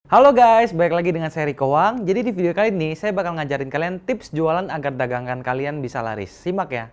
Halo guys, balik lagi dengan saya Riko Wang. Jadi di video kali ini saya bakal ngajarin kalian tips jualan agar dagangan kalian bisa laris. Simak ya.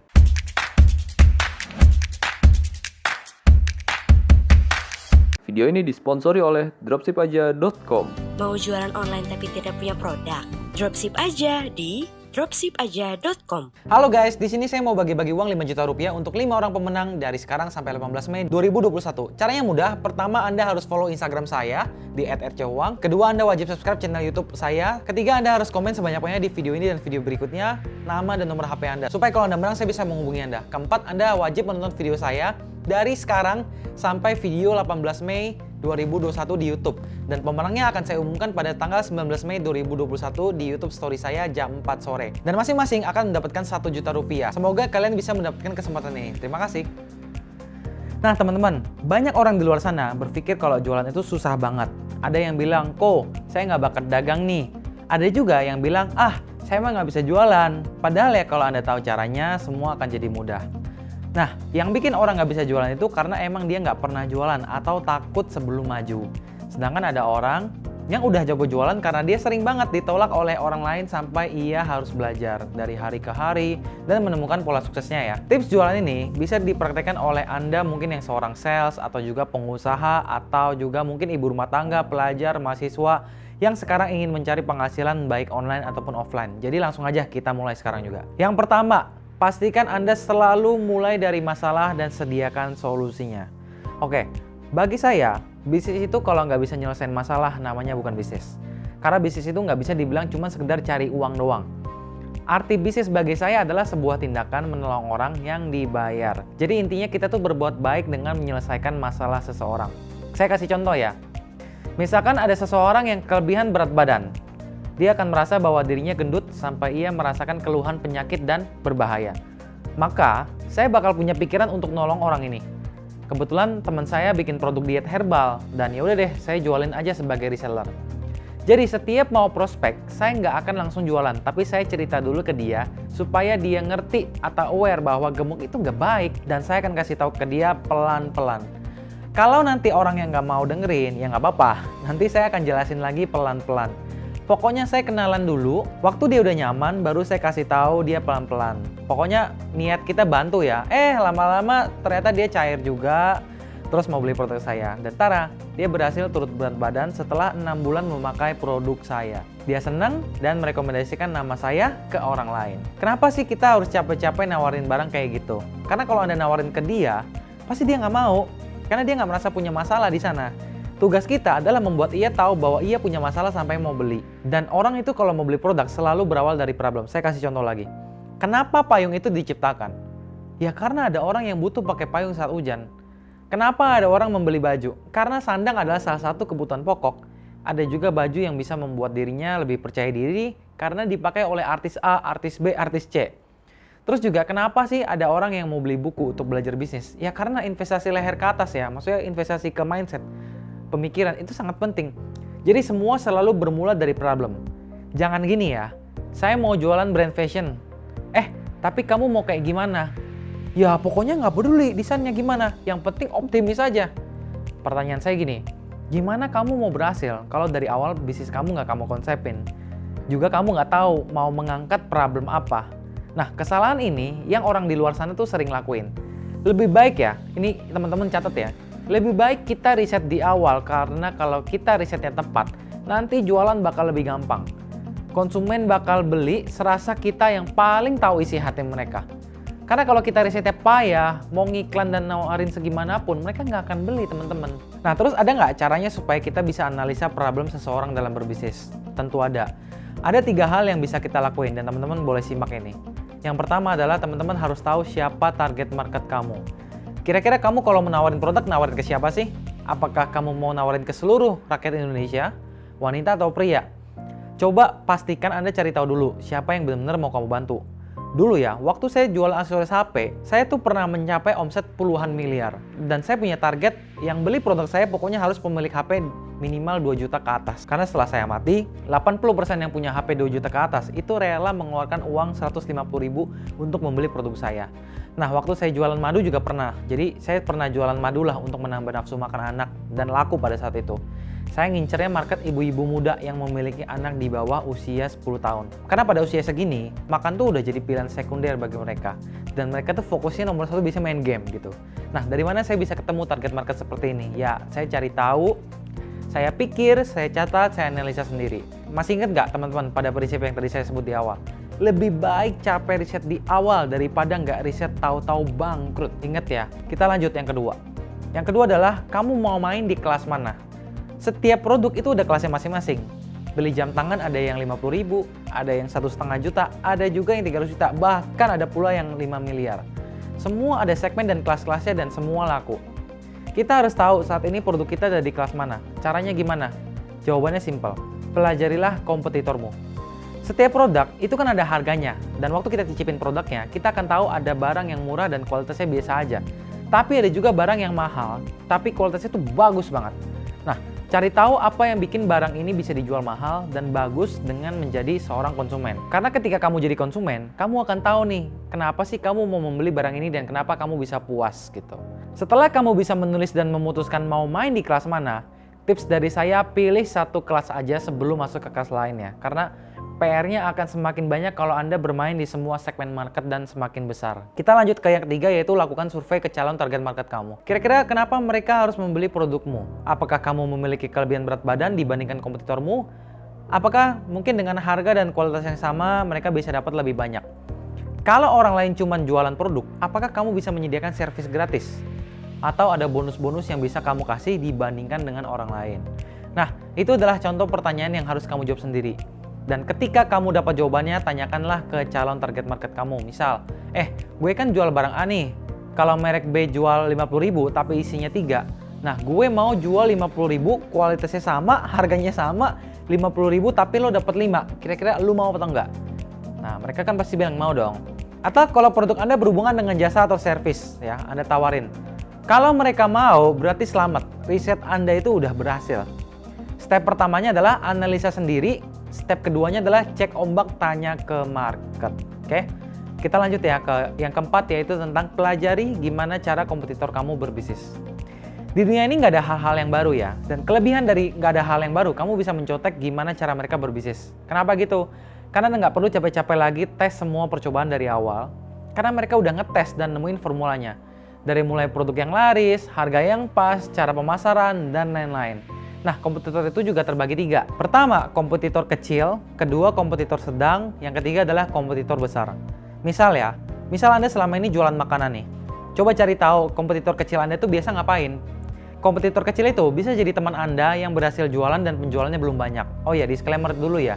Video ini disponsori oleh dropshipaja.com. Mau jualan online tapi tidak punya produk? Dropship aja di dropshipaja.com. Halo guys, di sini saya mau bagi-bagi uang 5 juta rupiah untuk 5 orang pemenang dari sekarang sampai 18 Mei 2021. Caranya mudah. Pertama, Anda harus follow Instagram saya di @rcwang. Kedua, Anda wajib subscribe channel YouTube saya. Ketiga, Anda harus komen sebanyak-banyaknya di video ini dan video berikutnya, nama dan nomor HP Anda, supaya kalau Anda menang saya bisa menghubungi Anda. Keempat, Anda wajib menonton video saya dari sekarang sampai video 18 Mei 2021 di YouTube. Dan pemenangnya akan saya umumkan pada tanggal 19 Mei 2021 di YouTube story saya jam 4 sore. Dan masing-masing akan mendapatkan 1 juta rupiah. Semoga kalian bisa mendapatkan kesempatan ini. Terima kasih. Nah teman-teman, banyak orang di luar sana berpikir kalau jualan itu susah banget. Ada yang bilang, kok saya nggak bakat dagang nih. Ada juga yang bilang, saya mah nggak bisa jualan. Padahal ya kalau Anda tahu caranya, semua akan jadi mudah. Nah, yang bikin orang nggak bisa jualan itu karena emang dia nggak pernah jualan atau takut sebelum maju. Sedangkan ada orang yang udah jago jualan karena dia sering banget ditolak oleh orang lain sampai ia harus belajar dari hari ke hari dan menemukan pola suksesnya ya. Tips jualan ini bisa dipraktekkan oleh Anda mungkin yang seorang sales atau juga pengusaha atau juga mungkin ibu rumah tangga, pelajar, mahasiswa yang sekarang ingin mencari penghasilan baik online ataupun offline. Jadi langsung aja kita mulai sekarang juga. Yang pertama, pastikan Anda selalu mulai dari masalah dan sediakan solusinya. Oke, bagi saya, bisnis itu kalau nggak bisa nyelesain masalah, namanya bukan bisnis. Karena bisnis itu nggak bisa dibilang cuma sekedar cari uang doang. Arti bisnis bagi saya adalah sebuah tindakan menolong orang yang dibayar. Jadi intinya kita tuh berbuat baik dengan menyelesaikan masalah seseorang. Saya kasih contoh ya. Misalkan ada seseorang yang kelebihan berat badan. Dia akan merasa bahwa dirinya gendut sampai ia merasakan keluhan penyakit dan berbahaya. Maka, saya bakal punya pikiran untuk nolong orang ini. Kebetulan teman saya bikin produk diet herbal, dan ya udah deh, saya jualin aja sebagai reseller. Jadi setiap mau prospek, saya nggak akan langsung jualan, tapi saya cerita dulu ke dia supaya dia ngerti atau aware bahwa gemuk itu nggak baik, dan saya akan kasih tahu ke dia pelan-pelan. Kalau nanti orang yang nggak mau dengerin, ya nggak apa-apa. Nanti saya akan jelasin lagi pelan-pelan. Pokoknya saya kenalan dulu, waktu dia udah nyaman baru saya kasih tahu dia pelan-pelan. Pokoknya niat kita bantu ya. Lama-lama ternyata dia cair juga, terus mau beli produk saya. Dan tara, dia berhasil turut berat badan setelah 6 bulan memakai produk saya. Dia senang dan merekomendasikan nama saya ke orang lain. Kenapa sih kita harus capek-capek nawarin barang kayak gitu? Karena kalau Anda nawarin ke dia, pasti dia nggak mau. Karena dia nggak merasa punya masalah di sana. Tugas kita adalah membuat ia tahu bahwa ia punya masalah sampai mau beli. Dan orang itu kalau mau beli produk selalu berawal dari problem. Saya kasih contoh lagi. Kenapa payung itu diciptakan? Ya karena ada orang yang butuh pakai payung saat hujan. Kenapa ada orang membeli baju? Karena sandang adalah salah satu kebutuhan pokok. Ada juga baju yang bisa membuat dirinya lebih percaya diri karena dipakai oleh artis A, artis B, artis C. Terus juga kenapa sih ada orang yang mau beli buku untuk belajar bisnis? Ya karena investasi leher ke atas ya, maksudnya investasi ke mindset. Pemikiran itu sangat penting. Jadi semua selalu bermula dari problem. Jangan gini ya, saya mau jualan brand fashion. Tapi kamu mau kayak gimana? Ya pokoknya nggak peduli desainnya gimana, yang penting optimis aja. Pertanyaan saya gini, gimana kamu mau berhasil kalau dari awal bisnis kamu nggak kamu konsepin? Juga kamu nggak tahu mau mengangkat problem apa. Nah kesalahan ini yang orang di luar sana tuh sering lakuin. Lebih baik ya, ini teman-teman catat ya. Lebih baik kita riset di awal karena kalau kita risetnya tepat, nanti jualan bakal lebih gampang. Konsumen bakal beli serasa kita yang paling tahu isi hati mereka. Karena kalau kita risetnya payah, mau ngiklan dan nawarin segimanapun, mereka nggak akan beli teman-teman. Nah terus ada nggak caranya supaya kita bisa analisa problem seseorang dalam berbisnis? Tentu ada. Ada 3 hal yang bisa kita lakuin dan teman-teman boleh simak ini. Yang pertama adalah teman-teman harus tahu siapa target market kamu. Kira-kira kamu kalau menawarin produk, nawarin ke siapa sih? Apakah kamu mau nawarin ke seluruh rakyat Indonesia, wanita atau pria? Coba pastikan Anda cari tahu dulu siapa yang benar-benar mau kamu bantu. Dulu ya, waktu saya jual aksesoris HP, saya tuh pernah mencapai omset puluhan miliar. Dan saya punya target yang beli produk saya pokoknya harus pemilik HP minimal 2 juta ke atas. Karena setelah saya mati, 80% yang punya HP 2 juta ke atas itu rela mengeluarkan uang 150.000 untuk membeli produk saya. Nah, waktu saya jualan madu juga pernah. Jadi, saya pernah jualan madu lah untuk menambah nafsu makan anak dan laku pada saat itu. Saya ngincernya market ibu-ibu muda yang memiliki anak di bawah usia 10 tahun. Karena pada usia segini, makan tuh udah jadi pilihan sekunder bagi mereka. Dan mereka tuh fokusnya nomor satu bisa main game gitu. Nah, dari mana saya bisa ketemu target market seperti ini? Ya, saya cari tahu, saya pikir, saya catat, saya analisa sendiri. Masih ingat nggak teman-teman pada prinsip yang tadi saya sebut di awal? Lebih baik capek riset di awal daripada nggak riset tahu-tahu bangkrut. Ingat ya, kita lanjut yang kedua. Yang kedua adalah kamu mau main di kelas mana? Setiap produk itu udah kelasnya masing-masing. Beli jam tangan ada yang 50.000, ada yang 1,5 juta, ada juga yang 300 juta, bahkan ada pula yang 5 miliar. Semua ada segmen dan kelas-kelasnya dan semua laku. Kita harus tahu saat ini produk kita ada di kelas mana. Caranya gimana? Jawabannya simpel. Pelajarilah kompetitormu. Setiap produk itu kan ada harganya, dan waktu kita cicipin produknya, kita akan tahu ada barang yang murah dan kualitasnya biasa aja. Tapi ada juga barang yang mahal, tapi kualitasnya tuh bagus banget. Nah, cari tahu apa yang bikin barang ini bisa dijual mahal dan bagus dengan menjadi seorang konsumen. Karena ketika kamu jadi konsumen, kamu akan tahu nih, kenapa sih kamu mau membeli barang ini dan kenapa kamu bisa puas gitu. Setelah kamu bisa menulis dan memutuskan mau main di kelas mana, tips dari saya pilih satu kelas aja sebelum masuk ke kelas lainnya. Karena PR-nya akan semakin banyak kalau Anda bermain di semua segmen market dan semakin besar. Kita lanjut ke yang ketiga, yaitu lakukan survei ke calon target market kamu. Kira-kira kenapa mereka harus membeli produkmu? Apakah kamu memiliki kelebihan berat badan dibandingkan kompetitormu? Apakah mungkin dengan harga dan kualitas yang sama mereka bisa dapat lebih banyak? Kalau orang lain cuma jualan produk, apakah kamu bisa menyediakan servis gratis? Atau ada bonus-bonus yang bisa kamu kasih dibandingkan dengan orang lain? Nah, itu adalah contoh pertanyaan yang harus kamu jawab sendiri. Dan ketika kamu dapat jawabannya, tanyakanlah ke calon target market kamu. Misal, gue kan jual barang A nih. Kalau merek B jual 50.000 tapi isinya 3. Nah, gue mau jual 50.000, kualitasnya sama, harganya sama, 50.000 tapi lo dapat 5. Kira-kira lo mau atau enggak? Nah, mereka kan pasti bilang mau dong. Atau kalau produk Anda berhubungan dengan jasa atau servis, ya, Anda tawarin. Kalau mereka mau, berarti selamat. Riset Anda itu udah berhasil. Step pertamanya adalah analisa sendiri. Step keduanya adalah cek ombak, tanya ke market. Oke, kita lanjut ya ke yang keempat, yaitu tentang pelajari gimana cara kompetitor kamu berbisnis. Di dunia ini nggak ada hal-hal yang baru ya, dan kelebihan dari nggak ada hal yang baru, kamu bisa mencontek gimana cara mereka berbisnis. Kenapa gitu? Karena nggak perlu capek-capek lagi tes semua percobaan dari awal, karena mereka udah ngetes dan nemuin formulanya. Dari mulai produk yang laris, harga yang pas, cara pemasaran, dan lain-lain. Nah, kompetitor itu juga terbagi 3. Pertama, kompetitor kecil. Kedua, kompetitor sedang. Yang ketiga adalah kompetitor besar. Misal Anda selama ini jualan makanan nih. Coba cari tahu kompetitor kecil Anda itu biasa ngapain. Kompetitor kecil itu bisa jadi teman Anda yang berhasil jualan dan penjualannya belum banyak. Oh ya, disclaimer dulu ya.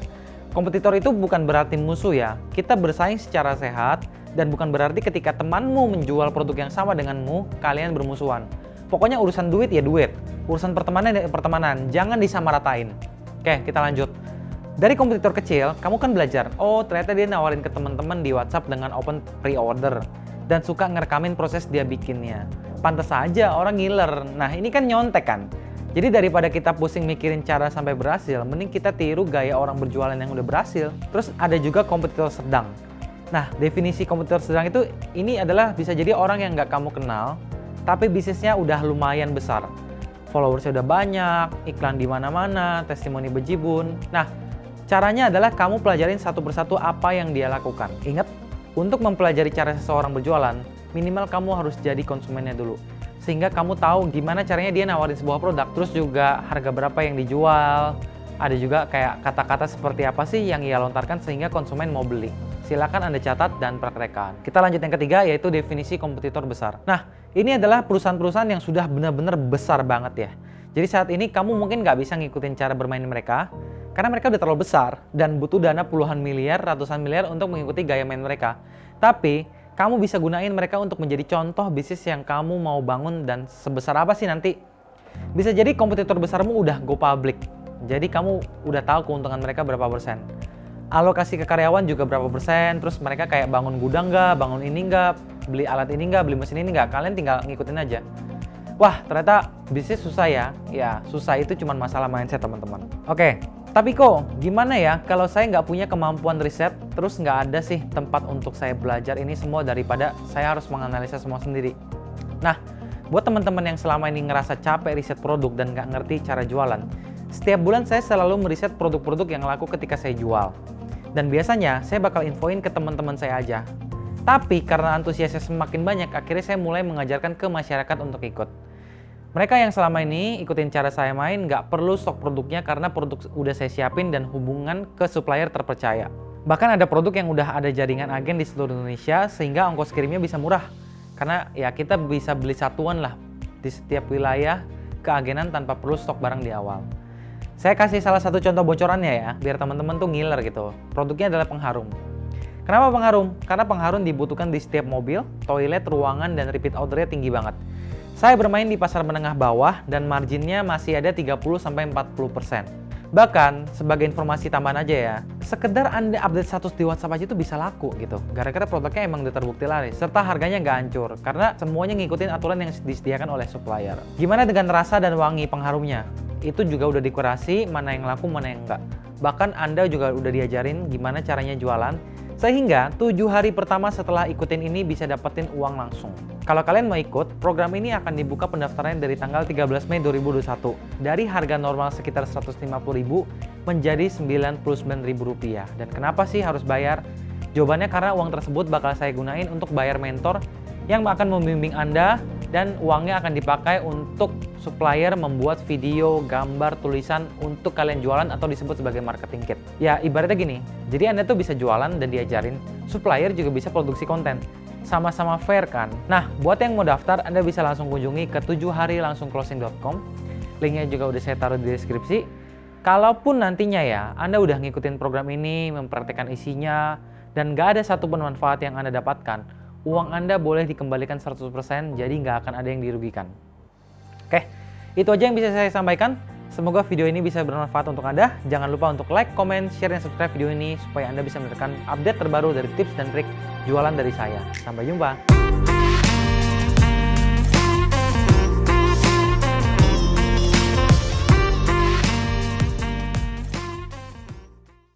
Kompetitor itu bukan berarti musuh ya. Kita bersaing secara sehat dan bukan berarti ketika temanmu menjual produk yang sama denganmu, kalian bermusuhan. Pokoknya urusan duit ya duit, urusan pertemanan ya pertemanan, jangan disamaratain. Oke, kita lanjut. Dari kompetitor kecil, kamu kan belajar, oh ternyata dia nawarin ke teman-teman di WhatsApp dengan open pre-order dan suka ngerekamin proses dia bikinnya. Pantas aja orang ngiler. Nah, ini kan nyontek kan. Jadi daripada kita pusing mikirin cara sampai berhasil, mending kita tiru gaya orang berjualan yang udah berhasil. Terus ada juga kompetitor sedang. Nah, definisi kompetitor sedang itu ini adalah bisa jadi orang yang nggak kamu kenal, tapi bisnisnya udah lumayan besar. Followersnya udah banyak, iklan di mana-mana, testimoni bejibun. Nah, caranya adalah kamu pelajarin satu persatu apa yang dia lakukan. Ingat, untuk mempelajari cara seseorang berjualan, minimal kamu harus jadi konsumennya dulu. Sehingga kamu tahu gimana caranya dia nawarin sebuah produk, terus juga harga berapa yang dijual. Ada juga kayak kata-kata seperti apa sih yang ia lontarkan sehingga konsumen mau beli. Silakan Anda catat dan praktekkan. Kita lanjut yang ketiga, yaitu definisi kompetitor besar. Nah, ini adalah perusahaan-perusahaan yang sudah benar-benar besar banget ya. Jadi saat ini kamu mungkin nggak bisa ngikutin cara bermain mereka, karena mereka udah terlalu besar dan butuh dana puluhan miliar, ratusan miliar untuk mengikuti gaya main mereka. Tapi, kamu bisa gunain mereka untuk menjadi contoh bisnis yang kamu mau bangun dan sebesar apa sih nanti. Bisa jadi kompetitor besarmu udah go public. Jadi kamu udah tahu keuntungan mereka berapa persen. Alokasi ke karyawan juga berapa persen, terus mereka kayak bangun gudang nggak, bangun ini nggak, beli alat ini nggak, beli mesin ini nggak, kalian tinggal ngikutin aja. Wah, ternyata bisnis susah ya. Ya, susah itu cuma masalah mindset teman-teman. Oke, tapi kok gimana ya kalau saya nggak punya kemampuan riset, terus nggak ada sih tempat untuk saya belajar ini semua daripada saya harus menganalisa semua sendiri. Nah, buat teman-teman yang selama ini ngerasa capek riset produk dan nggak ngerti cara jualan, Setiap bulan saya selalu meriset produk-produk yang laku ketika saya jual. Dan biasanya saya bakal infoin ke teman-teman saya aja. Tapi karena antusiasnya semakin banyak, akhirnya saya mulai mengajarkan ke masyarakat untuk ikut. Mereka yang selama ini ikutin cara saya main nggak perlu stok produknya karena produk udah saya siapin dan hubungan ke supplier terpercaya. Bahkan ada produk yang udah ada jaringan agen di seluruh Indonesia sehingga ongkos kirimnya bisa murah. Karena ya kita bisa beli satuan lah di setiap wilayah keagenan tanpa perlu stok barang di awal. Saya kasih salah satu contoh bocorannya ya, biar teman-teman tuh ngiler gitu. Produknya adalah pengharum. Kenapa pengharum? Karena pengharum dibutuhkan di setiap mobil, toilet, ruangan, dan repeat ordernya tinggi banget. Saya bermain di pasar menengah bawah dan marginnya masih ada 30-40%. Bahkan, sebagai informasi tambahan aja ya, sekedar Anda update status di WhatsApp aja itu bisa laku gitu. Gara-gara produknya emang udah terbukti laris, serta harganya nggak hancur, karena semuanya ngikutin aturan yang disediakan oleh supplier. Gimana dengan rasa dan wangi pengharumnya? Itu juga udah dikurasi, mana yang laku, mana yang enggak. Bahkan Anda juga udah diajarin gimana caranya jualan, sehingga 7 hari pertama setelah ikutin ini bisa dapetin uang langsung. Kalau kalian mau ikut, program ini akan dibuka pendaftarannya dari tanggal 13 Mei 2021. Dari harga normal sekitar 150.000 menjadi Rp99.000. Dan kenapa sih harus bayar? Jawabannya karena uang tersebut bakal saya gunain untuk bayar mentor yang akan membimbing Anda dan uangnya akan dipakai untuk supplier membuat video, gambar, tulisan untuk kalian jualan atau disebut sebagai marketing kit. Ya ibaratnya gini, jadi Anda tuh bisa jualan dan diajarin, supplier juga bisa produksi konten. Sama-sama fair kan? Nah, buat yang mau daftar, Anda bisa langsung kunjungi ke 7harilangsungclosing.com. Linknya juga udah saya taruh di deskripsi. Kalaupun nantinya ya, Anda udah ngikutin program ini, mempraktekkan isinya, dan gak ada satupun manfaat yang Anda dapatkan, uang Anda boleh dikembalikan 100%, jadi nggak akan ada yang dirugikan. Oke, itu aja yang bisa saya sampaikan. Semoga video ini bisa bermanfaat untuk Anda. Jangan lupa untuk like, comment, share, dan subscribe video ini supaya Anda bisa mendapatkan update terbaru dari tips dan trik jualan dari saya. Sampai jumpa!